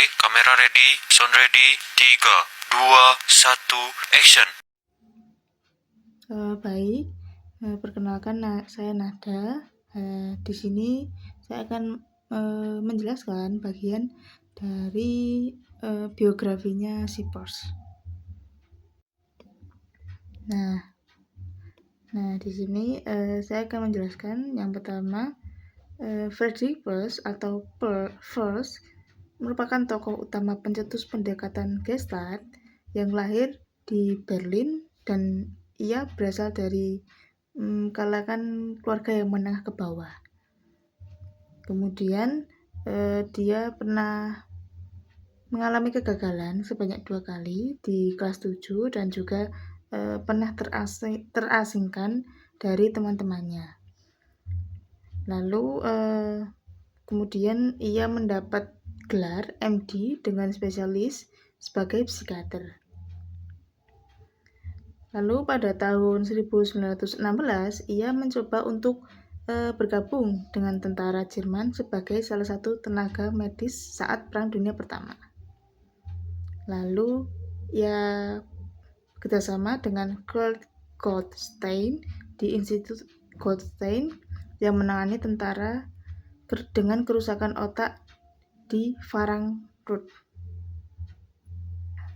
Mulai, kamera ready, sound ready, 3, 2, 1, action. Baik, perkenalkan saya Nada. Di sini saya akan menjelaskan bagian dari biografinya si Peirce. Nah, di sini saya akan menjelaskan yang pertama, Friedrich Peirce atau Peirce merupakan tokoh utama pencetus pendekatan Gestalt yang lahir di Berlin dan ia berasal dari kalangan keluarga yang menengah ke bawah. Kemudian dia pernah mengalami kegagalan sebanyak 2 kali di kelas 7 dan juga pernah terasingkan dari teman-temannya. Lalu kemudian ia mendapat gelar MD dengan spesialis sebagai psikiater. Lalu pada tahun 1916 ia mencoba untuk bergabung dengan tentara Jerman sebagai salah satu tenaga medis saat Perang Dunia Pertama. Lalu ia kerjasama dengan Kurt Goldstein di Institut Goldstein yang menangani tentara dengan kerusakan otak di Frankfurt.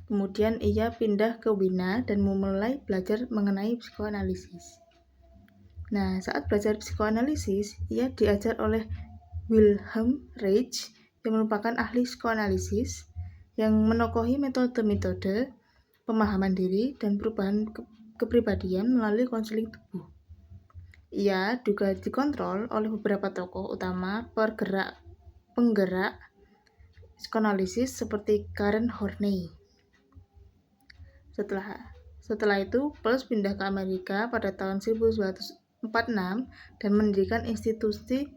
Kemudian ia pindah ke Wina dan memulai belajar mengenai psikoanalisis. Nah, saat belajar psikoanalisis, ia diajar oleh Wilhelm Reich yang merupakan ahli psikoanalisis yang menokohi metode-metode pemahaman diri dan perubahan kepribadian melalui konseling tubuh. Ia juga dikontrol oleh beberapa tokoh utama penggerak psikoanalisis seperti Karen Horney. Setelah itu, Peirce pindah ke Amerika pada tahun 1946 dan mendirikan institusi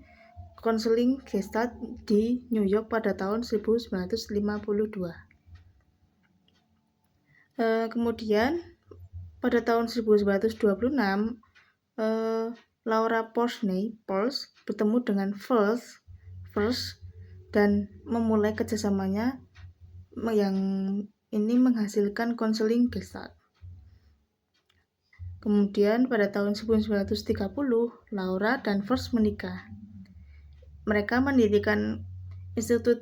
konseling Gestalt di New York pada tahun 1952. Kemudian pada tahun 1926 Laura Peirce bertemu dengan Peirce dan memulai kerjasamanya yang ini menghasilkan konseling Gestalt. Kemudian pada tahun 1930 Laura dan Peirce menikah. Mereka mendirikan Institut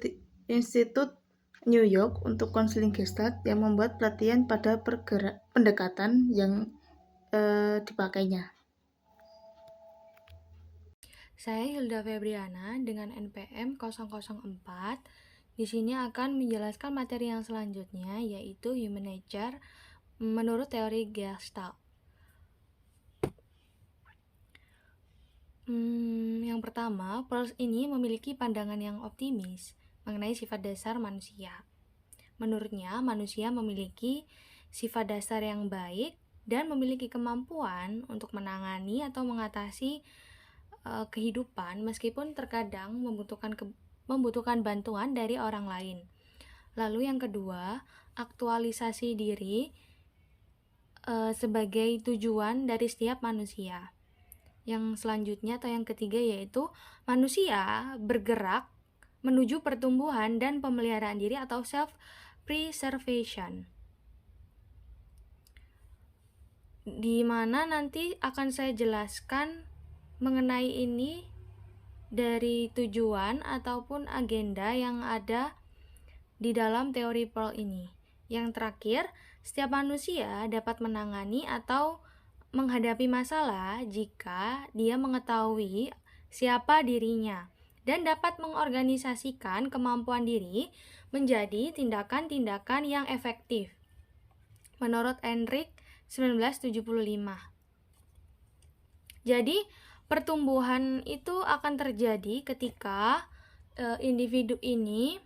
New York untuk konseling Gestalt yang membuat pelatihan pada pendekatan yang dipakainya. Saya Hilda Febriana dengan NPM 004. Di sini akan menjelaskan materi yang selanjutnya, yaitu Human Nature menurut teori Gestalt. Yang pertama, Peirce ini memiliki pandangan yang optimis mengenai sifat dasar manusia. Menurutnya, manusia memiliki sifat dasar yang baik dan memiliki kemampuan untuk menangani atau mengatasi kehidupan meskipun terkadang membutuhkan bantuan dari orang lain. Lalu yang kedua, aktualisasi diri sebagai tujuan dari setiap manusia. Yang selanjutnya atau yang ketiga yaitu manusia bergerak menuju pertumbuhan dan pemeliharaan diri atau self-preservation. Di mana nanti akan saya jelaskan mengenai ini dari tujuan ataupun agenda yang ada di dalam teori Peirce ini. Yang terakhir, setiap manusia dapat menangani atau menghadapi masalah jika dia mengetahui siapa dirinya dan dapat mengorganisasikan kemampuan diri menjadi tindakan-tindakan yang efektif. Menurut Enrique 1975. Jadi, pertumbuhan itu akan terjadi ketika individu ini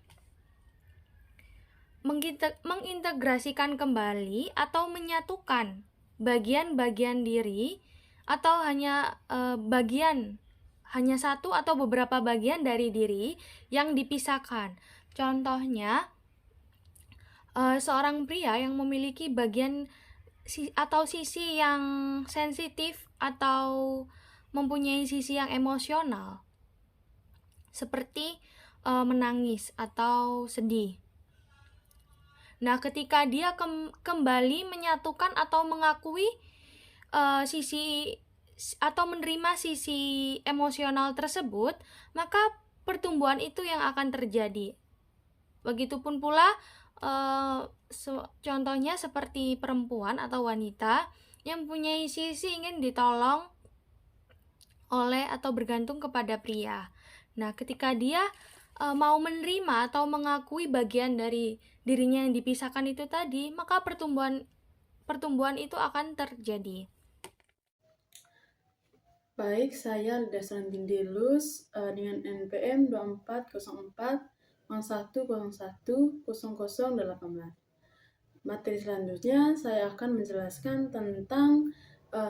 mengintegrasikan kembali atau menyatukan bagian-bagian diri atau hanya hanya satu atau beberapa bagian dari diri yang dipisahkan. Contohnya, seorang pria yang memiliki bagian atau sisi yang sensitif atau mempunyai sisi yang emosional seperti menangis atau sedih. Nah, ketika dia kembali menyatukan atau mengakui sisi atau menerima sisi emosional tersebut, maka pertumbuhan itu yang akan terjadi. Begitupun pula contohnya seperti perempuan atau wanita yang mempunyai sisi ingin ditolong oleh atau bergantung kepada pria. Nah, ketika dia mau menerima atau mengakui bagian dari dirinya yang dipisahkan itu tadi, maka pertumbuhan itu akan terjadi. Baik, saya Lida Seranding-Delus dengan NPM 240401010018. Materi selanjutnya saya akan menjelaskan tentang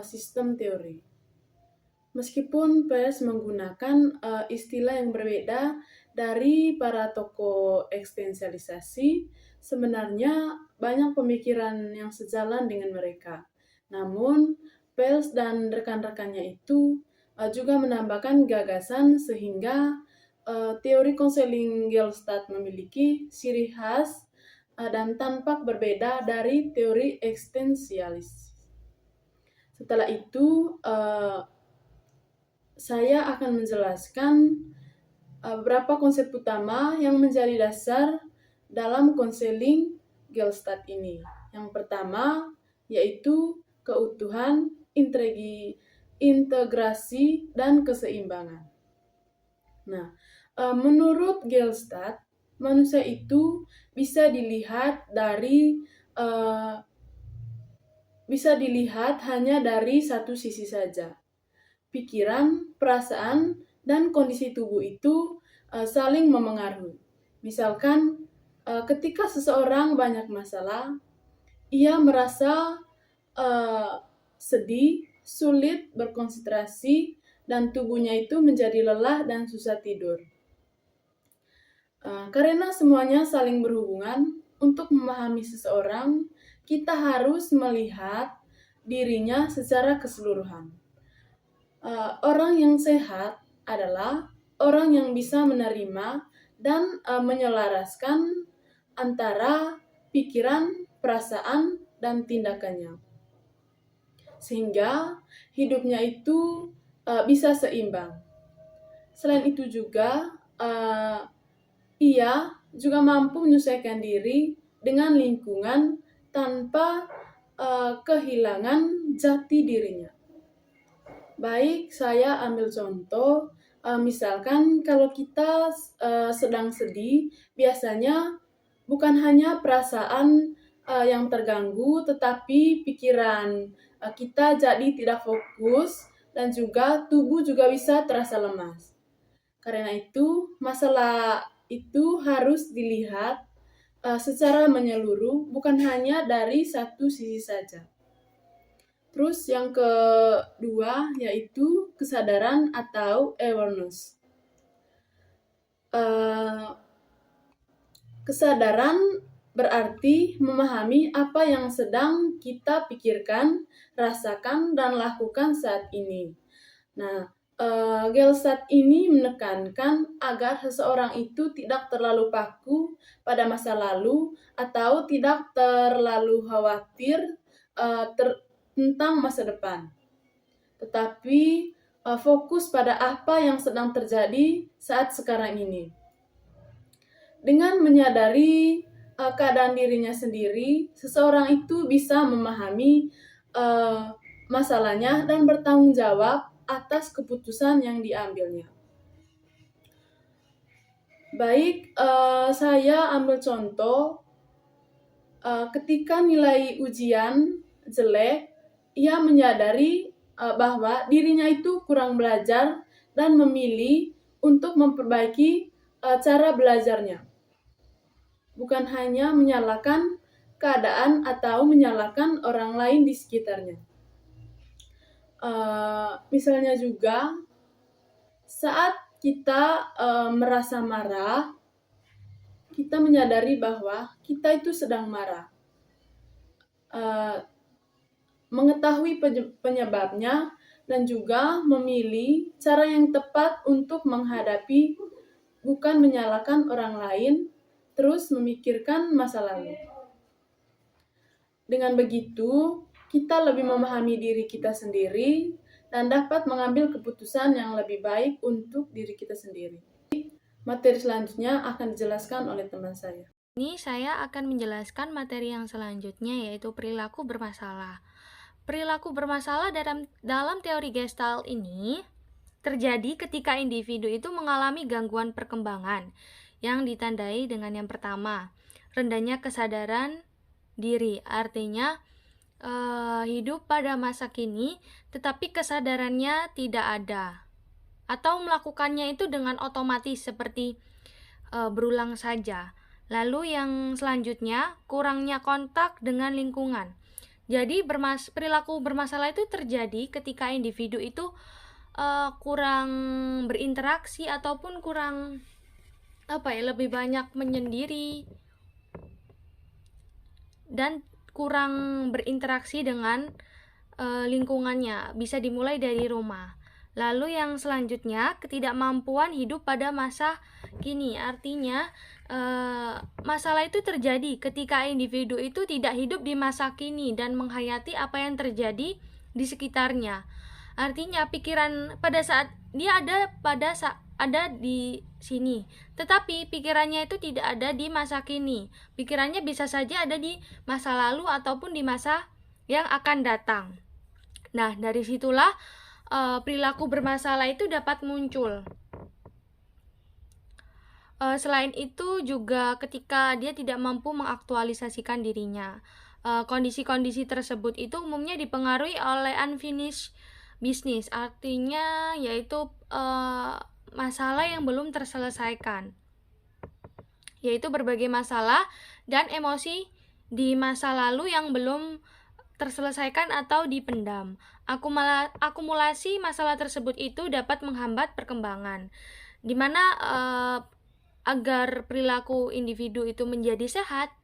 sistem teori. Meskipun Peirce menggunakan istilah yang berbeda dari para tokoh eksistensialisasi, sebenarnya banyak pemikiran yang sejalan dengan mereka. Namun, Peirce dan rekan-rekannya itu juga menambahkan gagasan sehingga teori konseling Gestalt memiliki ciri khas dan tampak berbeda dari teori eksistensialis. Setelah itu, saya akan menjelaskan beberapa konsep utama yang menjadi dasar dalam konseling Gestalt ini. Yang pertama yaitu keutuhan, integrasi, dan keseimbangan. Nah, menurut Gestalt, manusia itu bisa dilihat hanya dari satu sisi saja. Pikiran, perasaan, dan kondisi tubuh itu saling memengaruhi. Misalkan, ketika seseorang banyak masalah, ia merasa sedih, sulit berkonsentrasi, dan tubuhnya itu menjadi lelah dan susah tidur. Karena semuanya saling berhubungan, untuk memahami seseorang, kita harus melihat dirinya secara keseluruhan. Orang yang sehat adalah orang yang bisa menerima dan menyelaraskan antara pikiran, perasaan, dan tindakannya, sehingga hidupnya itu bisa seimbang. Selain itu juga, ia juga mampu menyesuaikan diri dengan lingkungan tanpa kehilangan jati dirinya. Baik, saya ambil contoh, misalkan kalau kita sedang sedih, biasanya bukan hanya perasaan yang terganggu, tetapi pikiran kita jadi tidak fokus, dan juga tubuh juga bisa terasa lemas. Karena itu, masalah itu harus dilihat secara menyeluruh, bukan hanya dari satu sisi saja. Terus yang kedua yaitu kesadaran atau awareness. Kesadaran berarti memahami apa yang sedang kita pikirkan, rasakan, dan lakukan saat ini. Nah, Gestalt ini menekankan agar seseorang itu tidak terlalu kaku pada masa lalu atau tidak terlalu khawatir tentang masa depan, tetapi fokus pada apa yang sedang terjadi saat sekarang ini. Dengan menyadari keadaan dirinya sendiri, seseorang itu bisa memahami masalahnya dan bertanggung jawab atas keputusan yang diambilnya. Baik, saya ambil contoh, ketika nilai ujian jelek, ia menyadari bahwa dirinya itu kurang belajar dan memilih untuk memperbaiki cara belajarnya. Bukan hanya menyalahkan keadaan atau menyalahkan orang lain di sekitarnya. Misalnya juga, saat kita merasa marah, kita menyadari bahwa kita itu sedang marah. Mengetahui penyebabnya dan juga memilih cara yang tepat untuk menghadapi, bukan menyalahkan orang lain, terus memikirkan masa lalu. Dengan begitu, kita lebih memahami diri kita sendiri dan dapat mengambil keputusan yang lebih baik untuk diri kita sendiri. Materi selanjutnya akan dijelaskan oleh teman saya. Ini saya akan menjelaskan materi yang selanjutnya, yaitu perilaku bermasalah. Perilaku bermasalah dalam teori Gestalt ini terjadi ketika individu itu mengalami gangguan perkembangan yang ditandai dengan yang pertama, rendahnya kesadaran diri. Artinya hidup pada masa kini tetapi kesadarannya tidak ada, atau melakukannya itu dengan otomatis seperti berulang saja. Lalu yang selanjutnya, kurangnya kontak dengan lingkungan. Jadi perilaku bermasalah itu terjadi ketika individu itu kurang berinteraksi ataupun kurang lebih banyak menyendiri dan kurang berinteraksi dengan lingkungannya. Bisa dimulai dari rumah. Lalu yang selanjutnya, ketidakmampuan hidup pada masa kini. Artinya masalah itu terjadi ketika individu itu tidak hidup di masa kini dan menghayati apa yang terjadi di sekitarnya. Artinya pikiran pada saat dia ada di sini, tetapi pikirannya itu tidak ada di masa kini. Pikirannya bisa saja ada di masa lalu ataupun di masa yang akan datang. Nah, dari situlah perilaku bermasalah itu dapat muncul. Selain itu juga ketika dia tidak mampu mengaktualisasikan dirinya. Kondisi-kondisi tersebut itu umumnya dipengaruhi oleh unfinished business, artinya yaitu masalah yang belum terselesaikan, yaitu berbagai masalah dan emosi di masa lalu yang belum terselesaikan atau dipendam. Akumulasi masalah tersebut itu dapat menghambat perkembangan, di mana agar perilaku individu itu menjadi sehat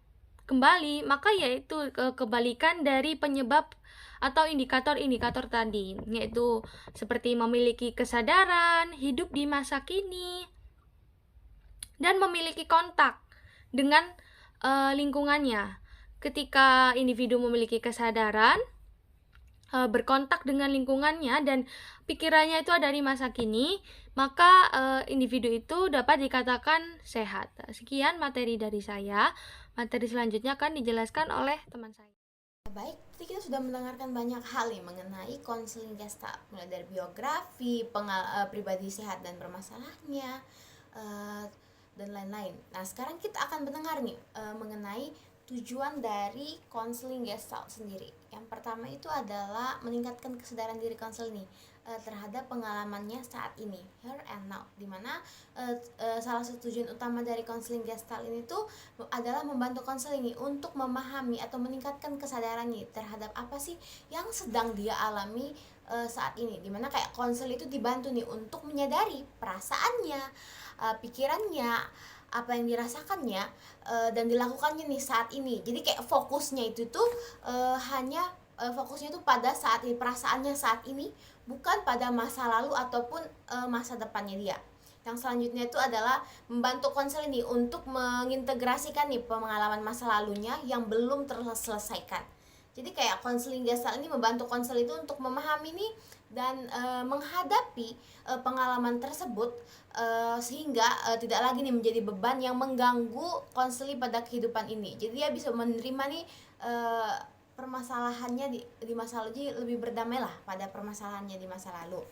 kembali, maka yaitu kebalikan dari penyebab atau indikator-indikator tadi, yaitu seperti memiliki kesadaran, hidup di masa kini, dan memiliki kontak dengan lingkungannya. Ketika individu memiliki kesadaran, berkontak dengan lingkungannya dan pikirannya itu ada di masa kini, maka individu itu dapat dikatakan sehat. Sekian materi dari saya. Materi selanjutnya akan dijelaskan oleh teman saya. Baik, tadi kita sudah mendengarkan banyak hal nih mengenai konseling Gestalt, mulai dari biografi, pribadi sehat dan bermasalahnya, dan lain-lain. Nah, sekarang kita akan mendengar nih mengenai tujuan dari konseling Gestalt sendiri. Yang pertama itu adalah meningkatkan kesadaran diri konselor nih terhadap pengalamannya saat ini, here and now, dimana salah satu tujuan utama dari konseling Gestalt ini tuh adalah membantu konselor ini untuk memahami atau meningkatkan kesadarannya terhadap apa sih yang sedang dia alami saat ini, dimana kayak konselor itu dibantu nih untuk menyadari perasaannya, pikirannya, apa yang dirasakannya dan dilakukannya nih saat ini. Jadi kayak fokusnya itu tuh fokusnya itu pada saat ini, perasaannya saat ini, bukan pada masa lalu ataupun masa depannya dia. Yang selanjutnya itu adalah membantu konselor ini untuk mengintegrasikan nih pengalaman masa lalunya yang belum terselesaikan. Jadi kayak konseling Gestalt ini membantu konselor itu untuk memahami nih dan menghadapi pengalaman tersebut sehingga tidak lagi nih menjadi beban yang mengganggu konselor pada kehidupan ini. Jadi dia bisa menerima nih permasalahannya di masa lalu, jadi lebih berdamailah pada permasalahannya di masa lalu.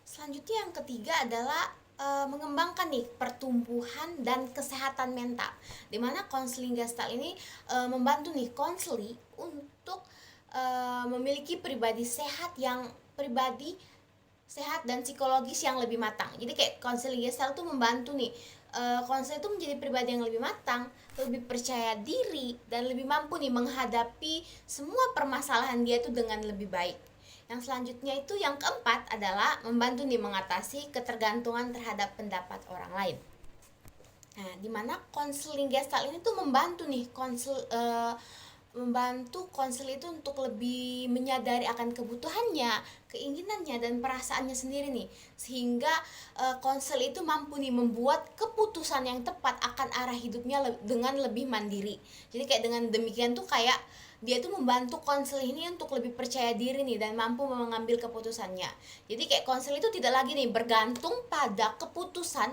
Selanjutnya yang ketiga adalah mengembangkan nih pertumbuhan dan kesehatan mental, dimana konseling Gestalt ini membantu nih konselor untuk memiliki pribadi sehat dan psikologis yang lebih matang. Jadi kayak konseling Gestalt tuh membantu nih konselor itu menjadi pribadi yang lebih matang, lebih percaya diri, dan lebih mampu nih menghadapi semua permasalahan dia itu dengan lebih baik. Yang selanjutnya itu yang keempat adalah membantu nih mengatasi ketergantungan terhadap pendapat orang lain. Nah, dimana konseling Gestalt ini tuh membantu nih membantu konselor itu untuk lebih menyadari akan kebutuhannya, keinginannya dan perasaannya sendiri nih, sehingga konselor itu mampu nih membuat keputusan yang tepat akan arah hidupnya dengan lebih mandiri. Jadi kayak dengan demikian tuh kayak dia tuh membantu konselor ini untuk lebih percaya diri nih dan mampu mengambil keputusannya. Jadi kayak konselor itu tidak lagi nih bergantung pada keputusan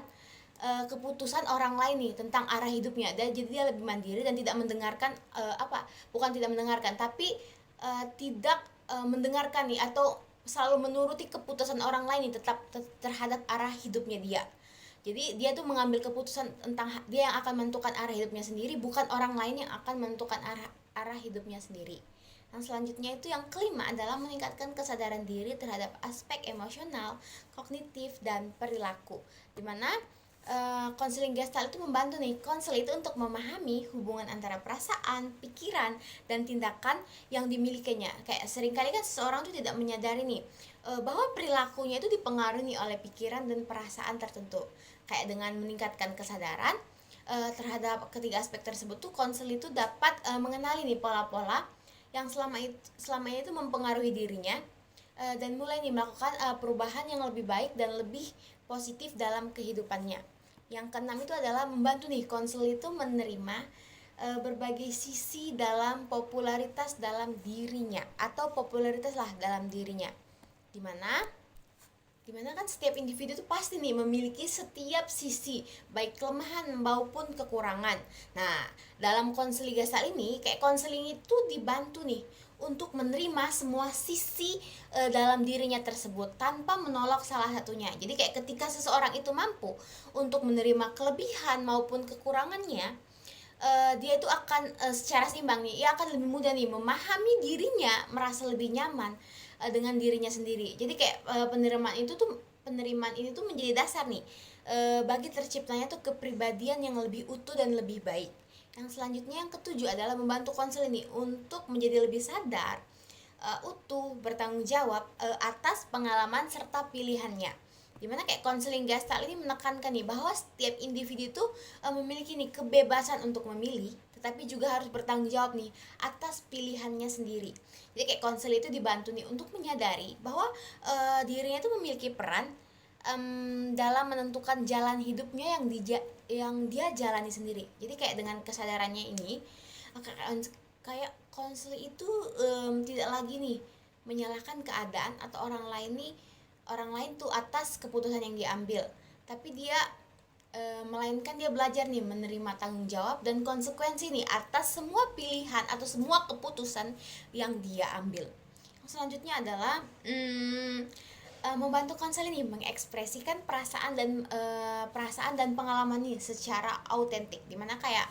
orang lain nih tentang arah hidupnya, dan jadi dia lebih mandiri dan tidak mendengarkan bukan tidak mendengarkan tapi tidak mendengarkan nih atau selalu menuruti keputusan orang lain nih terhadap arah hidupnya dia. Jadi dia tuh mengambil keputusan tentang dia yang akan menentukan arah hidupnya sendiri, bukan orang lain yang akan menentukan arah hidupnya sendiri. Yang selanjutnya itu yang kelima adalah meningkatkan kesadaran diri terhadap aspek emosional, kognitif dan perilaku. Dimana konseling gestalt itu membantu nih konselor itu untuk memahami hubungan antara perasaan, pikiran, dan tindakan yang dimilikinya. Kayak seringkali kan seseorang itu tidak menyadari nih bahwa perilakunya itu dipengaruhi oleh pikiran dan perasaan tertentu. Kayak dengan meningkatkan kesadaran terhadap ketiga aspek tersebut tuh konselor itu dapat mengenali nih pola-pola yang selama ini itu mempengaruhi dirinya dan mulai nih melakukan perubahan yang lebih baik dan lebih positif dalam kehidupannya. Yang keenam itu adalah membantu nih konselor itu menerima berbagai sisi dalam popularitas dalam dirinya atau popularitas lah dalam dirinya. Dimana kan setiap individu itu pasti nih memiliki setiap sisi, baik kelemahan maupun kekurangan. Nah, dalam konseling gestalt ini, kayak konseling itu dibantu nih untuk menerima semua sisi dalam dirinya tersebut tanpa menolak salah satunya. Jadi kayak ketika seseorang itu mampu untuk menerima kelebihan maupun kekurangannya, dia itu akan secara seimbang nih, ia akan lebih mudah nih memahami dirinya, merasa lebih nyaman dengan dirinya sendiri. Jadi kayak penerimaan ini tuh menjadi dasar nih bagi terciptanya tuh kepribadian yang lebih utuh dan lebih baik. Yang selanjutnya yang ketujuh adalah membantu konselor ini untuk menjadi lebih sadar, utuh, bertanggung jawab atas pengalaman serta pilihannya. Dimana kayak konseling gestalt ini menekankan nih bahwa setiap individu itu memiliki nih kebebasan untuk memilih, tetapi juga harus bertanggung jawab nih atas pilihannya sendiri. Jadi kayak konselor itu dibantu nih untuk menyadari bahwa dirinya itu memiliki peran dalam menentukan jalan hidupnya yang dia jalani sendiri. Jadi kayak dengan kesadarannya ini kayak konselor itu tidak lagi nih menyalahkan keadaan atau orang lain tuh atas keputusan yang diambil, tapi dia melainkan dia belajar nih menerima tanggung jawab dan konsekuensi nih atas semua pilihan atau semua keputusan yang dia ambil. Yang selanjutnya adalah membantu konselor ini mengekspresikan perasaan dan pengalaman nih secara autentik. Dimana kayak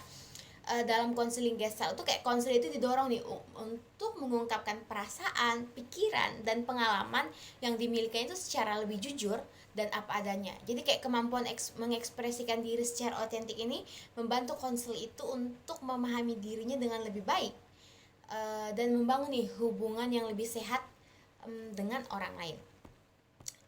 dalam konseling gestalt itu kayak konselor itu didorong nih untuk mengungkapkan perasaan, pikiran, dan pengalaman yang dimilikinya itu secara lebih jujur dan apa adanya. Jadi kayak kemampuan mengekspresikan diri secara otentik ini membantu konselor itu untuk memahami dirinya dengan lebih baik dan membangun nih hubungan yang lebih sehat dengan orang lain.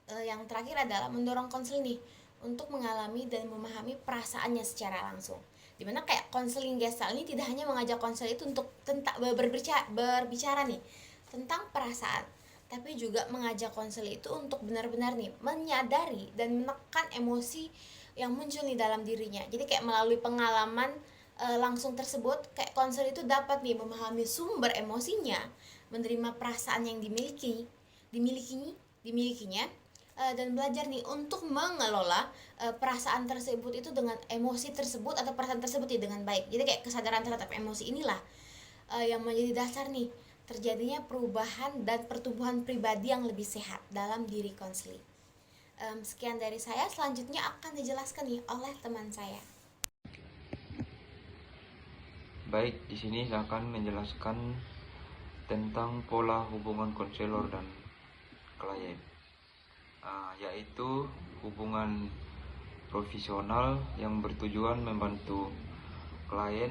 Yang terakhir adalah mendorong konselor nih untuk mengalami dan memahami perasaannya secara langsung. Dimana kayak konseling gestalt ini tidak hanya mengajak konselor itu untuk berbicara nih tentang perasaan, tapi juga mengajak konselor itu untuk benar-benar nih menyadari dan menekan emosi yang muncul nih dalam dirinya. Jadi kayak melalui pengalaman langsung tersebut, kayak konselor itu dapat nih memahami sumber emosinya, menerima perasaan yang dimilikinya dan belajar nih untuk mengelola perasaan tersebut itu dengan emosi tersebut atau perasaan tersebut dengan baik. Jadi kayak kesadaran terhadap emosi inilah yang menjadi dasar nih terjadinya perubahan dan pertumbuhan pribadi yang lebih sehat dalam diri konseling. Sekian dari saya, selanjutnya akan dijelaskan nih oleh teman saya. Baik, di sini saya akan menjelaskan tentang pola hubungan konselor dan klien, yaitu hubungan profesional yang bertujuan membantu klien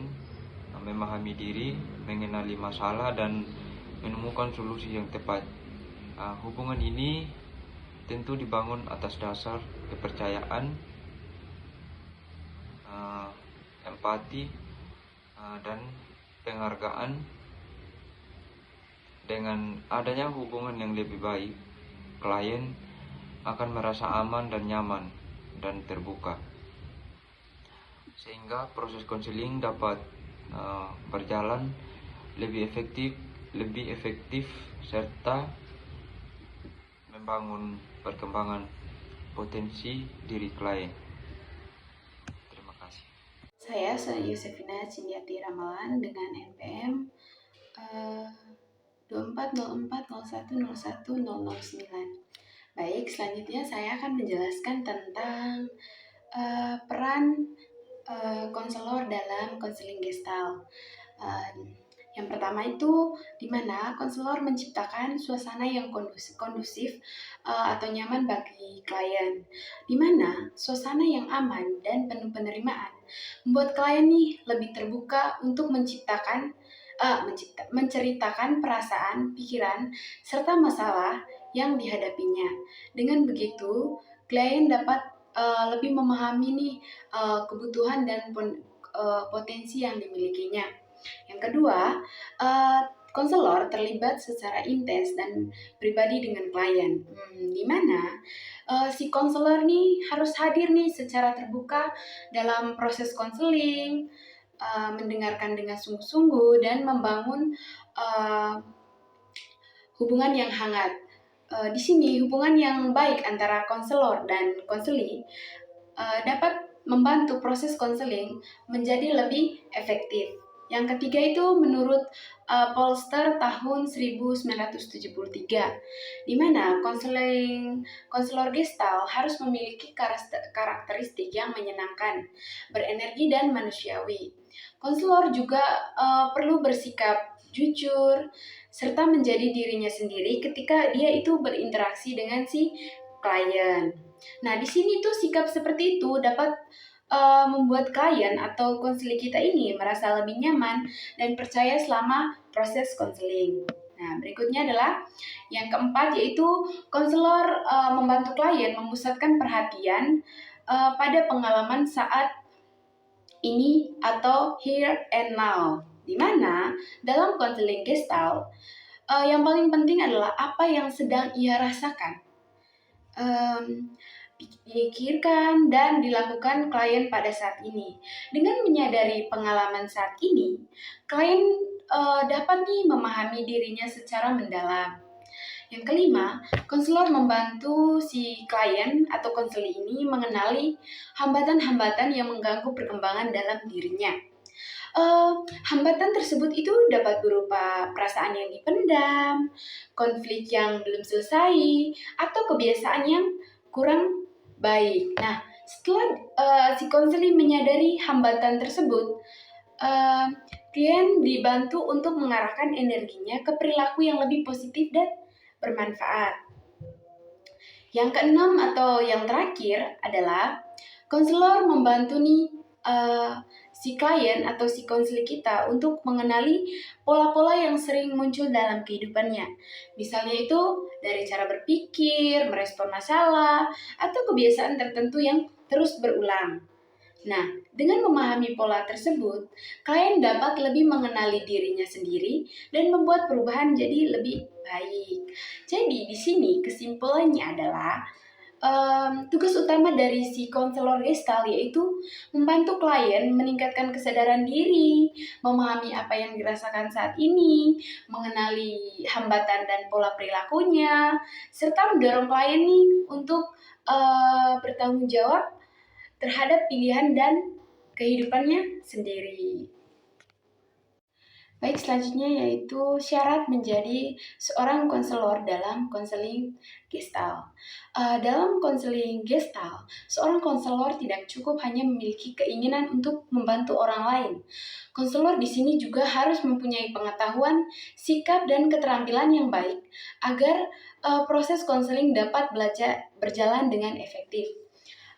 memahami diri, mengenali masalah, dan menemukan solusi yang tepat. Hubungan ini tentu dibangun atas dasar kepercayaan, empati, dan penghargaan Dengan adanya hubungan yang lebih baik, klien akan merasa aman dan nyaman dan terbuka, sehingga proses konseling dapat berjalan lebih efektif serta membangun perkembangan potensi diri klien. Terima kasih. Saya Yosefina Cindiati Ramalan dengan NPM 2404010109. Baik, selanjutnya saya akan menjelaskan tentang peran konselor dalam konseling Gestalt. Yang pertama itu di mana konselor menciptakan suasana yang kondusif atau nyaman bagi klien. Di mana suasana yang aman dan penuh penerimaan membuat klien nih lebih terbuka untuk menceritakan perasaan, pikiran, serta masalah yang dihadapinya. Dengan begitu, klien dapat lebih memahami nih kebutuhan dan potensi yang dimilikinya. Yang kedua, konselor terlibat secara intens dan pribadi dengan klien, di mana si konselor nih harus hadir nih secara terbuka dalam proses konseling, mendengarkan dengan sungguh-sungguh dan membangun hubungan yang hangat. Di sini hubungan yang baik antara konselor dan konseli dapat membantu proses konseling menjadi lebih efektif. Yang ketiga itu menurut Polster tahun 1973, di mana konselor Gestalt harus memiliki karakteristik yang menyenangkan, berenergi dan manusiawi. Konselor juga perlu bersikap jujur serta menjadi dirinya sendiri ketika dia itu berinteraksi dengan si klien. Nah, di sini tuh sikap seperti itu dapat membuat klien atau konseling kita ini merasa lebih nyaman dan percaya selama proses konseling. Nah, berikutnya adalah yang keempat, yaitu konselor membantu klien memusatkan perhatian pada pengalaman saat ini atau here and now. Di mana dalam konseling Gestalt yang paling penting adalah apa yang sedang ia rasakan, pikirkan dan dilakukan klien pada saat ini. Dengan menyadari pengalaman saat ini, klien dapat nih memahami dirinya secara mendalam. Yang kelima, konselor membantu si klien atau konseli ini mengenali hambatan-hambatan yang mengganggu perkembangan dalam dirinya. Hambatan tersebut itu dapat berupa perasaan yang dipendam, konflik yang belum selesai, atau kebiasaan yang kurang baik. Nah, setelah si konseling menyadari hambatan tersebut, klien dibantu untuk mengarahkan energinya ke perilaku yang lebih positif dan bermanfaat. Yang keenam atau yang terakhir adalah konselor membantu nih si klien atau si konseling kita untuk mengenali pola-pola yang sering muncul dalam kehidupannya. Misalnya itu dari cara berpikir, merespon masalah, atau kebiasaan tertentu yang terus berulang. Nah, dengan memahami pola tersebut, klien dapat lebih mengenali dirinya sendiri dan membuat perubahan jadi lebih baik. Jadi di sini kesimpulannya adalah tugas utama dari si konselor Gestalt yaitu membantu klien meningkatkan kesadaran diri, memahami apa yang dirasakan saat ini, mengenali hambatan dan pola perilakunya, serta mendorong klien nih untuk bertanggung jawab terhadap pilihan dan kehidupannya sendiri. Baik, selanjutnya yaitu syarat menjadi seorang konselor dalam konseling Gestalt. Dalam konseling Gestalt, seorang konselor tidak cukup hanya memiliki keinginan untuk membantu orang lain. Konselor di sini juga harus mempunyai pengetahuan, sikap, dan keterampilan yang baik agar proses konseling dapat berjalan dengan efektif.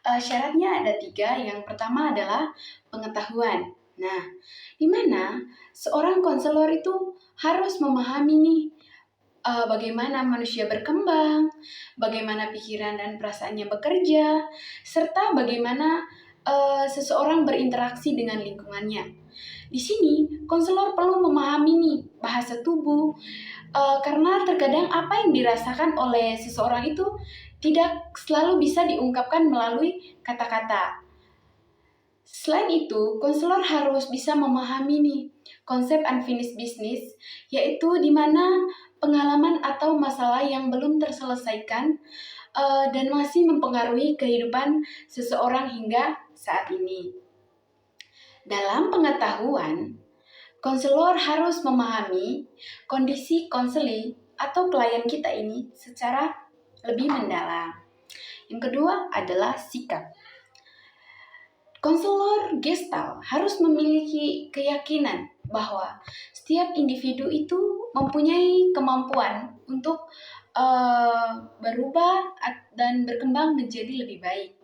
Syaratnya ada 3. Yang pertama adalah pengetahuan. Nah, di mana seorang konselor itu harus memahami nih bagaimana manusia berkembang, bagaimana pikiran dan perasaannya bekerja, serta bagaimana seseorang berinteraksi dengan lingkungannya. Di sini, konselor perlu memahami nih bahasa tubuh, karena terkadang apa yang dirasakan oleh seseorang itu tidak selalu bisa diungkapkan melalui kata-kata. Selain itu, konselor harus bisa memahami nih konsep unfinished business, yaitu di mana pengalaman atau masalah yang belum terselesaikan dan masih mempengaruhi kehidupan seseorang hingga saat ini. Dalam pengetahuan, konselor harus memahami kondisi konseli atau klien kita ini secara lebih mendalam. Yang kedua adalah sikap. Konselor Gestalt harus memiliki keyakinan bahwa setiap individu itu mempunyai kemampuan untuk berubah dan berkembang menjadi lebih baik.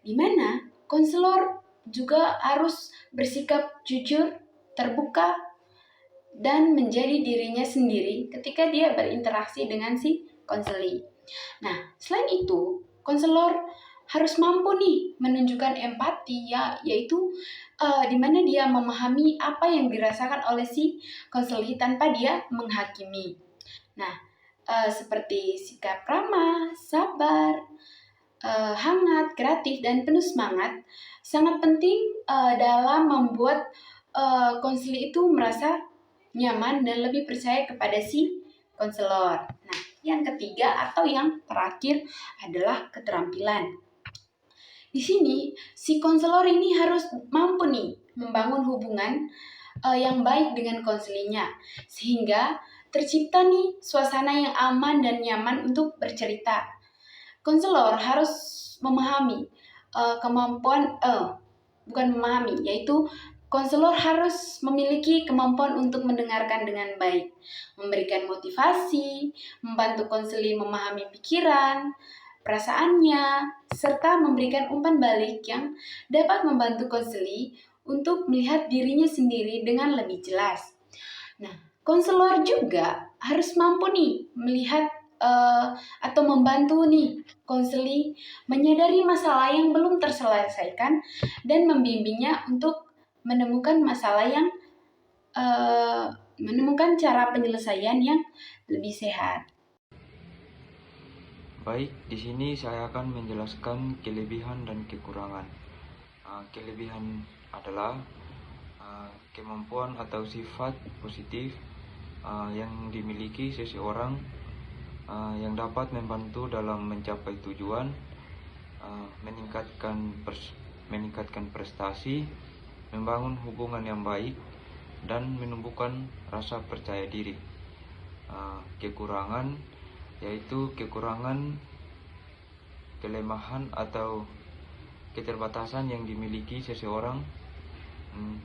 Di mana konselor juga harus bersikap jujur, terbuka, dan menjadi dirinya sendiri ketika dia berinteraksi dengan si konseli. Nah, selain itu, konselor harus mampu nih menunjukkan empati, yaitu di mana dia memahami apa yang dirasakan oleh si konseli tanpa dia menghakimi. Nah, seperti sikap ramah, sabar, hangat, kreatif, dan penuh semangat sangat penting dalam membuat konseli itu merasa nyaman dan lebih percaya kepada si konselor. Nah, yang ketiga atau yang terakhir adalah keterampilan. Di sini, si konselor ini harus mampu nih membangun hubungan yang baik dengan konselinya, sehingga tercipta nih suasana yang aman dan nyaman untuk bercerita. Konselor harus memahami yaitu konselor harus memiliki kemampuan untuk mendengarkan dengan baik, memberikan motivasi, membantu konseli memahami pikiran, perasaannya, serta memberikan umpan balik yang dapat membantu konseli untuk melihat dirinya sendiri dengan lebih jelas. Nah, konselor juga harus mampu nih melihat atau membantu nih konseli menyadari masalah yang belum terselesaikan dan membimbingnya untuk menemukan menemukan cara penyelesaian yang lebih sehat. Baik, di sini saya akan menjelaskan kelebihan dan kekurangan. Kelebihan adalah kemampuan atau sifat positif yang dimiliki seseorang yang dapat membantu dalam mencapai tujuan, meningkatkan prestasi, membangun hubungan yang baik, dan menumbuhkan rasa percaya diri. Kekurangan yaitu kelemahan atau keterbatasan yang dimiliki seseorang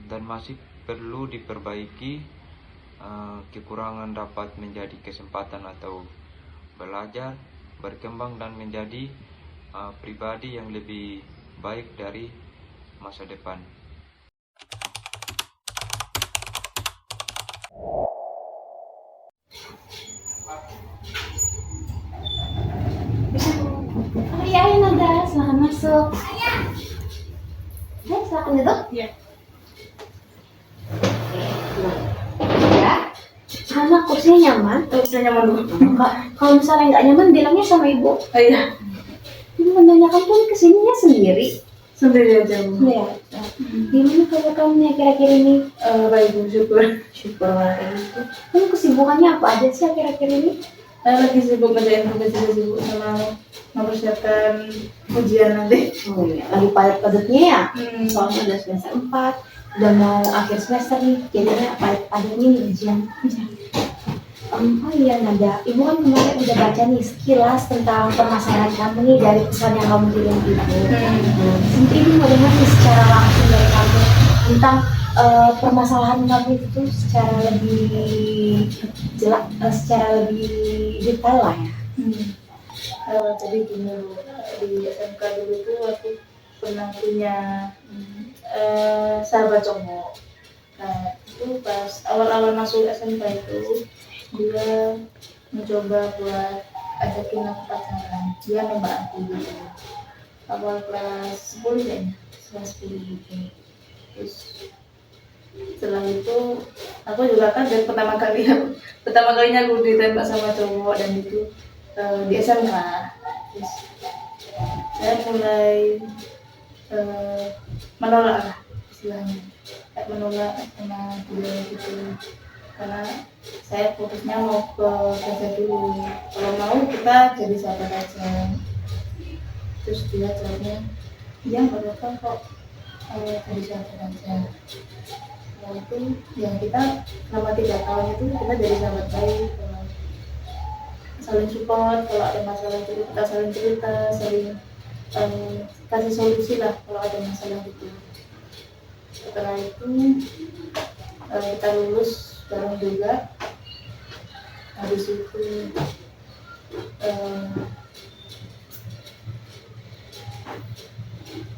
dan masih perlu diperbaiki. Kekurangan dapat menjadi kesempatan atau belajar, berkembang, dan menjadi pribadi yang lebih baik dari masa depan. Oh iya, ayo Nada, silahkan masuk. Ayo, silahkan duduk. Iya. Ya, sama kursinya nyaman. Saya nyaman dulu. Kalau misalnya nggak nyaman, bilangnya sama ibu. Oh iya, Ibu menanyakan pun kesininya sendiri. sendiri aja Bu. Ya, gimana kalau kamu akhir-akhir ini? Baik Bu, syukur. Syukur itu. Kamu kesibukannya apa aja sih akhir-akhir ini? Saya lagi sibuk ngerjain tugas juga sih Bu, sama mempersiapkan ujian nanti. Oh ya, lagi padat-padatnya ya. Hmm. Soalnya udah semester 4, udah mau akhir semester nih, jadinya padat-padatnya nih ujian. Oh iya Nada, ibu kan kemarin udah baca nih sekilas tentang permasalahan kamu nih dari pesan yang kamu kirim itu. Nanti ibu mau dengar nih secara langsung dari kamu tentang permasalahan kamu itu secara lebih jelas, secara lebih detail lah ya. Jadi gini Bu, di SMK dulu tuh aku pernah punya sahabat cowok. Nah, itu pas awal-awal masuk SMK itu dia mencoba buat ajakin aku pacaran. Dia nembak aku gitu. Awal kelas 10 kayaknya, kelas 10 gitu. Terus setelah itu aku juga kaget pertama kalinya aku ditembak sama cowok, dan itu di SMK. Terus saya mulai menolak lah istilahnya, kayak menolak sama dia gitu, karena saya fokusnya mau ke belajar dulu, kalau mau kita jadi sahabat aja. Terus dia jawabnya, iya nggak apa-apa kok, jadi sahabat aja. Nah itu ya, kita selama 3 tahun itu kita jadi sahabat baik, saling support kalau ada masalah itu, kita saling cerita, saling kasih solusi lah kalau ada masalah gitu. Setelah itu kita lulus bareng juga. Habis itu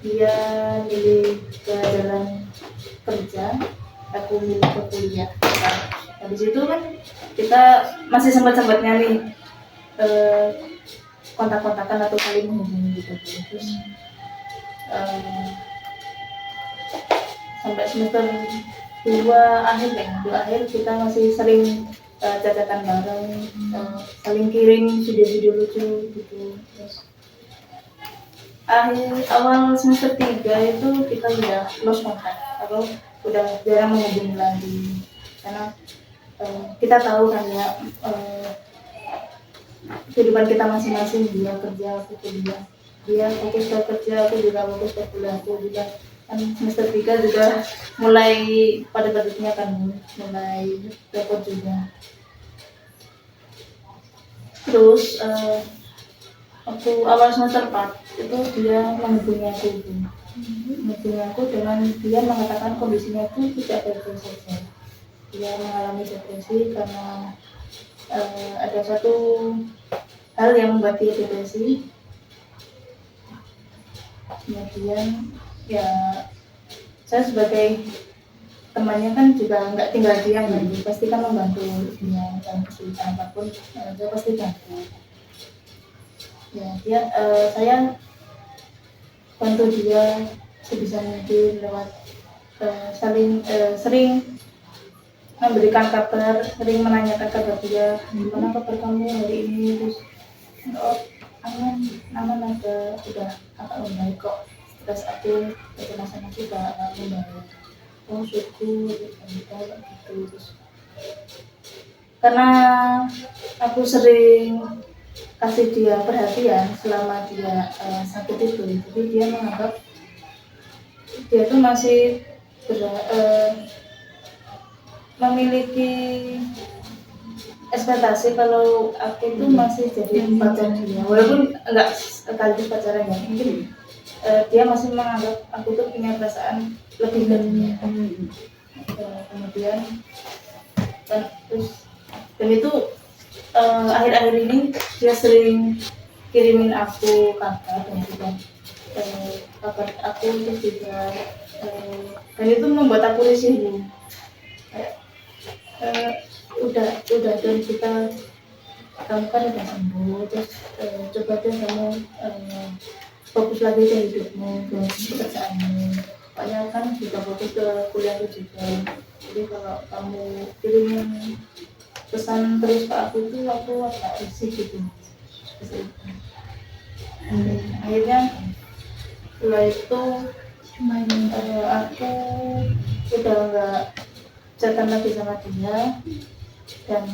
dia milih ke jalan kerja, aku milih ke kuliah. Nah, habis itu kan kita masih sempat-sempatnya nih kontak-kontakan atau saling menghubungi gitu. Terus sampai semester 2 akhir kita masih sering catatan bareng, saling kirim video-video lucu gitu. Terus awal semester 3 itu kita udah lost contact atau udah jarang menghubungi lagi, karena kita tahu kan ya, kehidupan kita masing-masing, dia kerja, aku kuliah, dia fokus ke kerja, aku juga fokus ke kuliah. Aku juga kan semester 3 juga mulai padat-padatnya kan, mulai repot juga. Terus waktu awal semester 4 itu dia menghubungi aku dengan dia mengatakan kondisinya itu tidak baik-baik saja. Dia mengalami depresi karena ada satu hal yang membuat dia depresi. Kemudian ya saya sebagai temannya kan juga nggak tinggal diam lagi, pasti kan membantu dia dalam kesulitan apapun, saya pasti bantu. Ya saya bantu dia sebisa mungkin lewat sering memberikan kabar, sering menanyakan kabar dia, gimana kabar kamu hari ini. Terus aman aja, udah agak membaik kok, terus aku kecemasan juga agak membaik, syukur gitu. Terus karena aku sering kasih dia perhatian selama dia sakit itu, jadi dia menganggap dia tuh masih memiliki ekspektasi kalau aku tuh masih jadi pacar dia, walaupun enggak sekaligus pacaran ya, mungkin dia masih menganggap aku tuh punya perasaan lebih ke dia. Kemudian dan itu akhir-akhir ini dia sering kirimin aku kabar, dan juga kabar aku itu juga dan itu membuat aku risih. Udah dan kamu kan udah sembuh, terus coba deh kamu fokus lagi ke hidupmu, ke pekerjaanmu. Pokoknya kan juga fokus ke kuliahku juga. Jadi kalau kamu kirimin pesan terus ke aku tuh aku agak risih gitu. Akhirnya setelah itu aku udah nggak chatan lagi sama dia, dan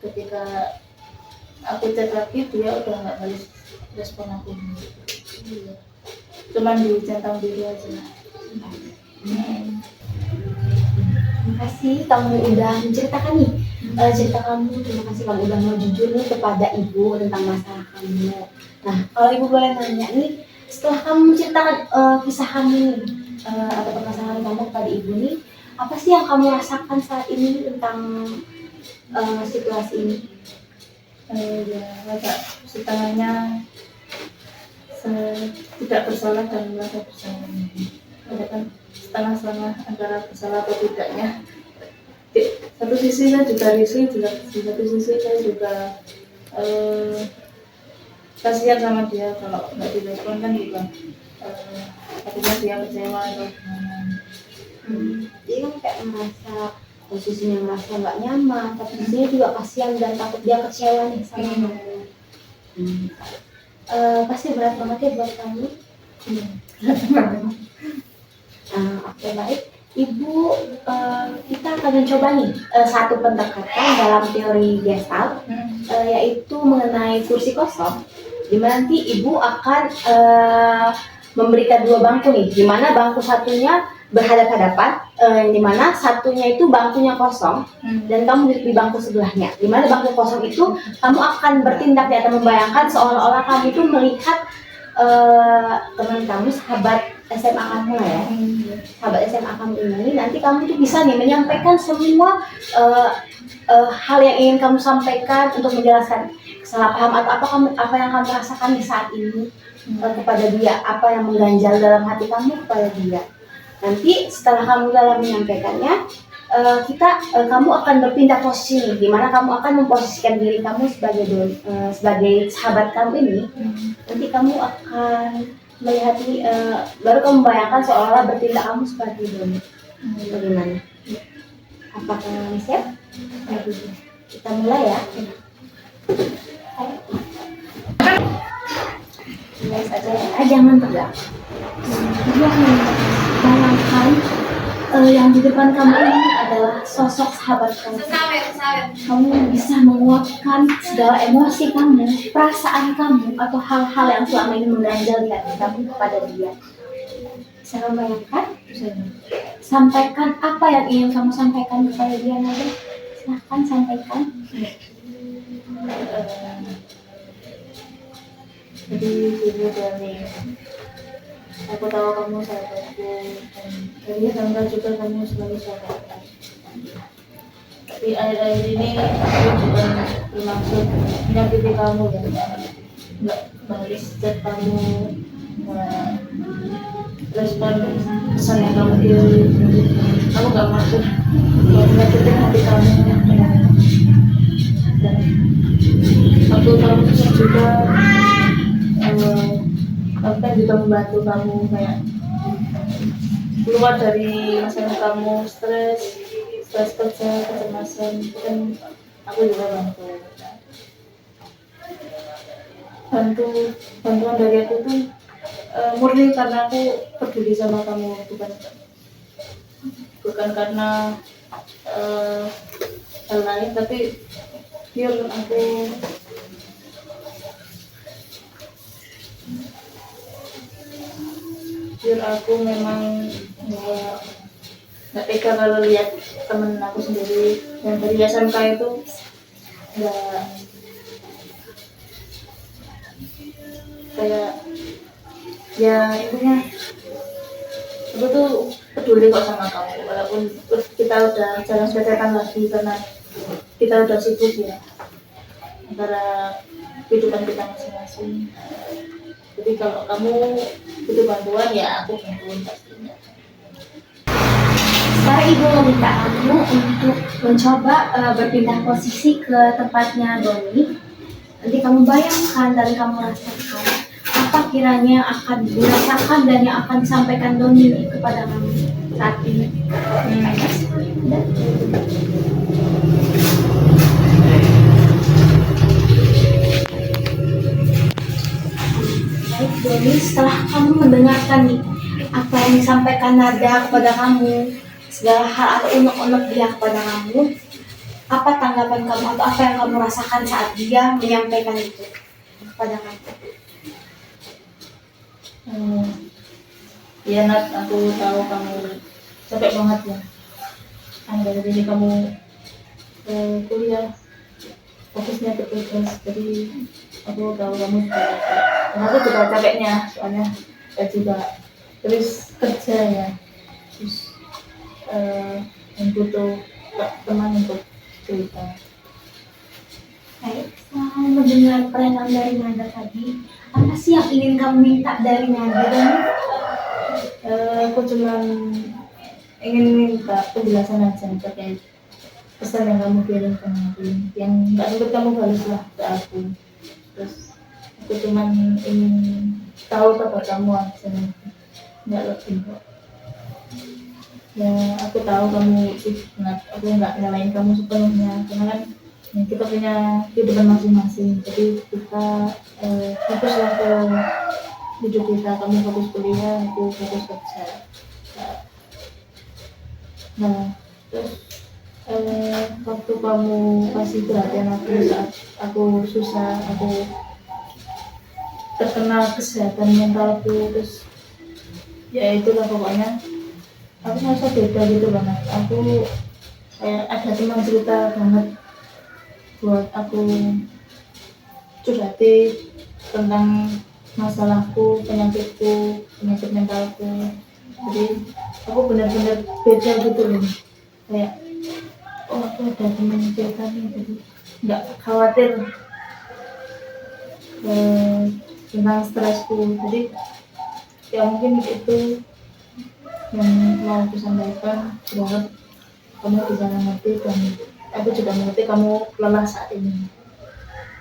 ketika aku chat lagi dia udah nggak balas respon aku. Cuman dicentang biru aja. Terima kasih kamu udah menceritakan nih cerita kamu. Terima kasih kamu udah mau jujur nih kepada ibu tentang masalah kamu. Nah, kalau ibu boleh nanya nih, setelah kamu menceritakan kisah kamu atau permasalahan kamu kepada ibu nih, apa sih yang kamu rasakan saat ini tentang situasi ini? Ya agak setengahnya tidak bersalah dan merasa bersalah. Ada kan setengah-setengah antara bersalah atau tidaknya. Di satu sisi saya juga risih, di satu sisi saya juga kasihan sama dia, kalau nggak direspon kan juga akhirnya dia kecewa atau gimana. Jadi kamu kayak merasa posisinya merasa nggak nyaman, tapi dia juga kasihan dan takut dia kecewa nih sama mamanya. Pasti berat banget ya buat kamu. Oke, baik. Ibu, kita akan mencoba nih satu pendekatan dalam teori Gestalt, yaitu mengenai kursi kosong. Di mana nanti ibu akan memberikan dua bangku nih, di mana bangku satunya berhadap-hadapan, di mana satunya itu bangkunya kosong dan kamu duduk di bangku sebelahnya. Di mana bangku kosong itu kamu akan bertindak atau membayangkan seolah-olah kamu itu melihat teman kamu, sahabat SMA kamu lah ya, sahabat SMA kamu ini. Nanti kamu tuh bisa nih menyampaikan semua hal yang ingin kamu sampaikan untuk menjelaskan kesalahpahaman atau apa yang kamu rasakan di saat ini kepada dia, apa yang mengganjal dalam hati kamu kepada dia. Nanti setelah kamu dalam menyampaikannya, kamu akan berpindah posisi nih, di mana kamu akan memposisikan diri kamu sebagai sahabat kamu ini. Nanti kamu akan melihat baru kamu membayangkan seolah-olah bertindak kamu seperti Doni. Bagaimana? Apakah siap? Kita mulai ya. Mulai saja ya, jangan tegak. Bayangkan yang di depan kamu ini adalah sosok sahabat kamu. Kamu bisa menguapkan segala emosi kamu, perasaan kamu, atau hal-hal yang selama ini mengganjal di hati kamu kepada dia. Bisa kamu bayangkan? Sampaikan apa yang ingin kamu sampaikan kepada dia, Nada. Silahkan sampaikan. Jadi ibu dari aku tahu kamu sahabatku dan jadi bangga juga kamu sebagai sahabat. Tapi akhir-akhir ini aku bukan bermaksud menyakiti kamu ya, nggak balas chat kamu, nggak respon pesan yang kamu kirim. Aku nggak maksud menyakitin hati kamu dan aku tahu juga aku kan juga membantu kamu kayak keluar dari masalah kamu, stres kerja, kecemasan, kan aku juga bantuan dari aku tuh murni karena aku peduli sama kamu, bukan karena hal lain, tapi pure aku memang nggak tega kalau lihat temen aku sendiri yang dari SMK itu nggak kayak ya intinya aku tuh peduli kok sama kamu walaupun kita udah jarang sepedakan lagi karena kita udah sibuk ya antara kehidupan kita masing-masing. Jadi kalau kamu butuh bantuan ya aku bantuin pastinya. Sekarang ibu meminta kamu untuk mencoba berpindah posisi ke tempatnya Doni. Nanti kamu bayangkan dan kamu rasakan apa kiranya akan dirasakan dan yang akan disampaikan Doni kepada kamu saat ini. Baik Doni, setelah kamu mendengarkan nih apa yang disampaikan Nada kepada kamu, segala hal atau unek-unek dia kepada kamu, apa tanggapan kamu atau apa yang kamu rasakan saat dia menyampaikan itu kepada kamu? Ya Nat, aku tahu kamu capek banget ya. Dari ini kamu kuliah fokusnya ke tugas, jadi aku tahu kamu juga capek. Dan aku juga capeknya, soalnya saya juga terus kerja ya, terus yang butuh teman untuk cerita. Baik, setelah mendengar pernyataan dari Nada tadi, apa sih yang ingin kamu minta dari Nada? Aku cuma ingin minta penjelasan aja terkait pesan yang kamu kirim ke aku, yang nggak sempat kamu balas lah ke aku. Terus aku cuma ingin tahu kabar kamu aja, nggak lebih kok. Ya, aku tahu kamu semangat, aku nggak nyalain kamu sepenuhnya, karena kan ya, kita punya kehidupan masing-masing. Jadi kita fokuslah ke hidup kita. Kamu fokus kuliah, aku fokus kerja. Nah, terus waktu kamu kasih perhatian aku saat aku susah, aku terkena kesehatan mentalku, terus ya itulah pokoknya aku merasa beda gitu banget. Aku kayak ada teman cerita banget buat aku curhati tentang masalahku, penyakitku, penyakit mentalku. Jadi aku benar-benar beda gitu loh, kayak oh aku ada teman cerita nih, jadi nggak khawatir tentang stresku. Jadi ya mungkin itu yang mau aku sampaikan, berharap kamu bisa mengerti dan aku juga mengerti kamu lelah saat ini.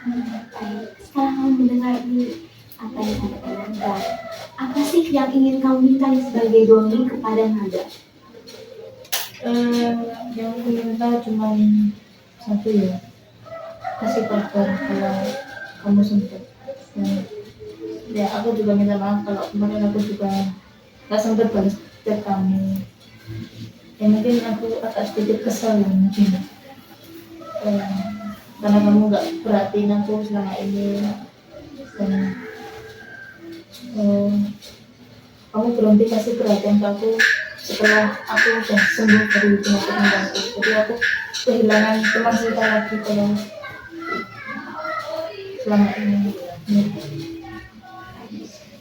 Baik, setelah kamu mendengar ini apa yang disampaikan Nanda, apa sih yang ingin kamu minta sebagai doni kepada Nanda? Yang aku minta cuma satu ya, kasih kabar kalau kamu sempat. Ya aku juga minta maaf kalau kemarin aku juga nggak sempat balas chat kamu. Ya mungkin aku agak sedikit kesal ya mungkin. Karena kamu nggak perhatiin aku selama ini, dan kamu berhenti kasih perhatian ke aku setelah aku udah sembuh dari penyakit mentalku. Jadi aku kehilangan teman cerita lagi kalau selama ini.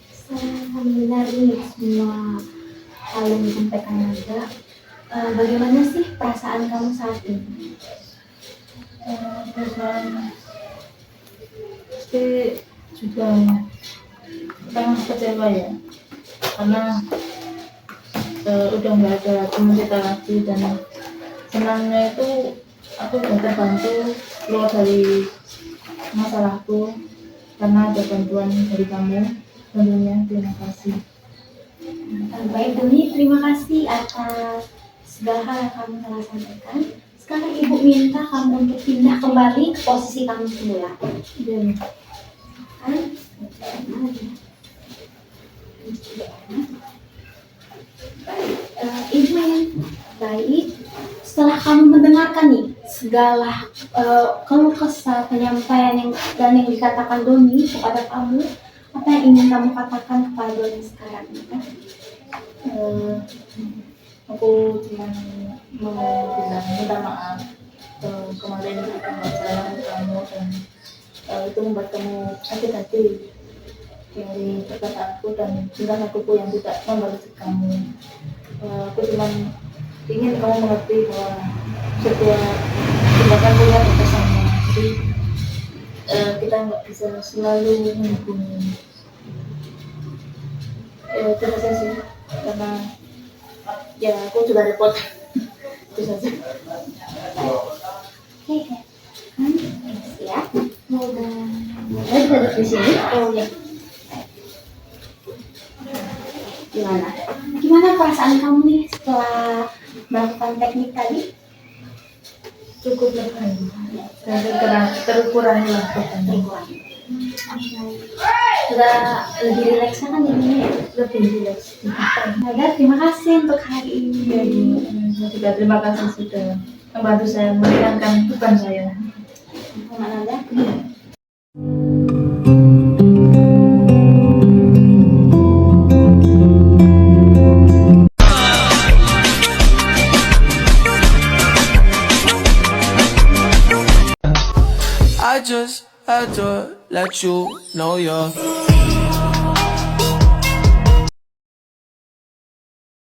Setelah mendengar nih semua hal yang disampaikan Nanda, bagaimana sih perasaan kamu saat ini? Perasaan pasti juga sangat kecewa ya, karena udah nggak ada teman kita lagi, dan senangnya itu aku udah terbantu keluar dari masalahku karena ada bantuan dari kamu. Tentunya terima kasih. Baik Doni, terima kasih atas segala hal yang kamu telah sampaikan. Sekarang Ibu minta kamu untuk pindah kembali ke posisi kamu semula. Dan Ibu yang baik, setelah kamu mendengarkan nih segala keluh kesah, penyampaian yang dikatakan Doni kepada kamu, apa yang ingin kamu katakan kepada Doni sekarang ini kan? aku cuma mau bilang minta maaf kemarin itu membuat salah kamu, dan itu membuat kamu sakit hati dari perkataanku dan tingkah lakuku yang tidak membalas kamu. Aku cuma ingin kamu mengerti bahwa setiap tindakan punya batasannya. Jadi kita nggak bisa selalu menghubungi. Terima kasih karena ya aku juga repot. Itu saja. Oke, siap. Mulai duduk di sini. Oh ya. Gimana perasaan kamu nih setelah melakukan teknik tadi? Cukup lega dan terkurangi lah bebannya. Sudah lebih rileks kan jadinya? Lebih rileks. Nada, terima kasih untuk hari ini. Saya juga terima kasih sudah membantu saya meringankan beban saya. Sama Nada. I just had to let you know you're